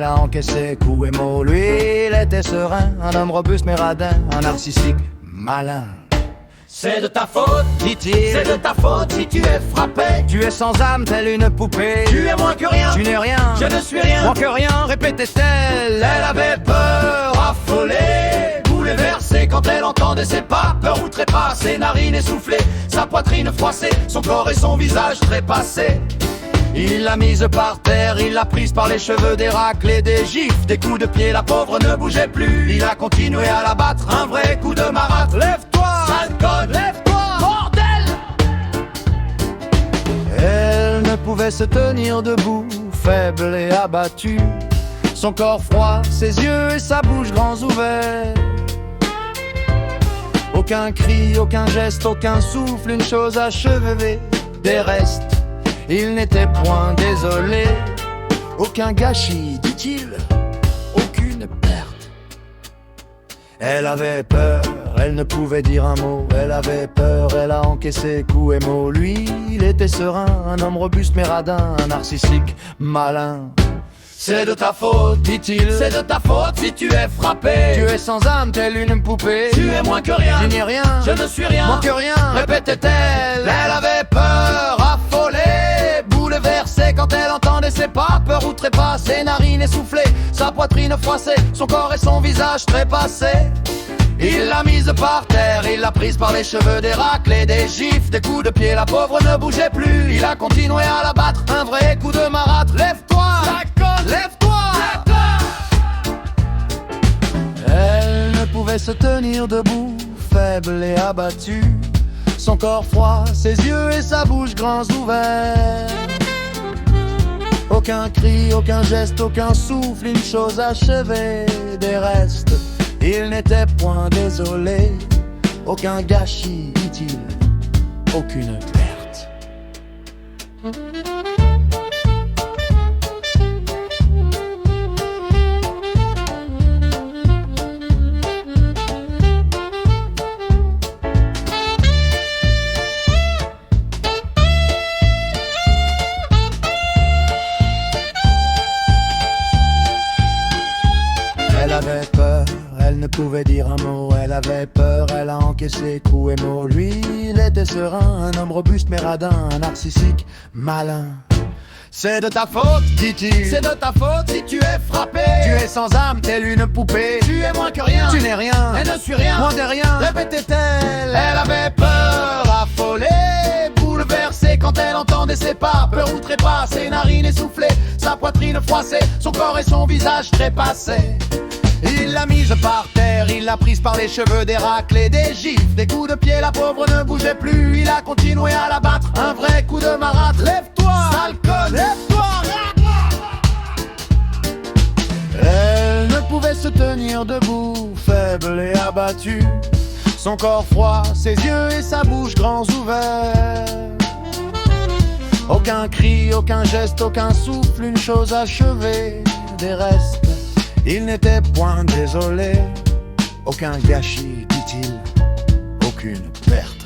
elle a encaissé coups et mots. Lui, il était serein, un homme robuste mais radin, un narcissique malin. C'est de ta faute, Dit-il, c'est de ta faute si tu es frappé. tu es sans âme, telle une poupée. Tu es moins que rien, Tu n'es rien, je ne suis rien. moins que rien, répétait-elle. Elle avait peur, affolée, bouleversée quand elle entendait ses pas. Peur ou trépas, ses narines essoufflées, sa poitrine froissée, son corps et son visage trépassés. Il l'a mise par terre, il l'a prise par les cheveux, des racles et des gifles, des coups de pied, la pauvre ne bougeait plus. Il a continué à la battre, un vrai coup de marâtre. Lève-toi, Sale conne, lève-toi, bordel! Elle ne pouvait se tenir debout, faible et abattue. Son corps froid, ses yeux et sa bouche grands ouverts. Aucun cri, aucun geste, aucun souffle, une chose achevée des restes. Il n'était point désolé, aucun gâchis, dit-il, aucune perte. Elle avait peur, elle ne pouvait dire un mot. Elle avait peur, elle a encaissé coups et mots. Lui, il était serein, un homme robuste mais radin, un narcissique malin. C'est de ta faute, Dit-il, c'est de ta faute si tu es frappé. tu es sans âme, telle une poupée. Tu es moins que rien, Tu n'es rien, je ne suis rien. moins que rien, Répétait-elle, Elle avait peur, affolée, bouleversée quand elle entendait ses pas. Peur ou trépas, ses narines essoufflées, sa poitrine froissée, son corps et son visage trépassés. Il l'a mise par terre, il l'a prise par les cheveux, des racles et des gifles, des coups de pied, la pauvre ne bougeait plus. Il a continué à la battre, un vrai coup de marâtre. Lève-toi, lève-toi. Elle ne pouvait se tenir debout, faible et abattue. Son corps froid, ses yeux et sa bouche grands ouverts. Aucun cri, aucun geste, aucun souffle, une chose achevée des restes. Il n'était point désolé, aucun gâchis, dit-il, aucune perte. Elle avait peur, elle ne pouvait dire un mot. Elle avait peur, elle a encaissé coups et mots. Lui, il était serein, un homme robuste mais radin, un narcissique malin. C'est de ta faute, dit-il, c'est de ta faute si tu es frappé. tu es sans âme, telle une poupée. Tu es moins que rien, Tu n'es rien, je ne suis rien. moins de rien, Répétait-elle, Elle avait peur, affolée, bouleversée quand elle entendait ses pas. Peur ou trépas, ses narines essoufflées, sa poitrine froissée, son corps et son visage trépassés. Il l'a mise par terre, il l'a prise par les cheveux, des racles et des gifles, des coups de pied, la pauvre ne bougeait plus. Il a continué à la battre, un vrai coup de marâtre. Lève-toi, sale conne, lève-toi. Elle ne pouvait se tenir debout, faible et abattue. Son corps froid, ses yeux et sa bouche grands ouverts. Aucun cri, aucun geste, aucun souffle, une chose achevée des restes. Il n'était point désolé, aucun gâchis, dit-il, aucune perte.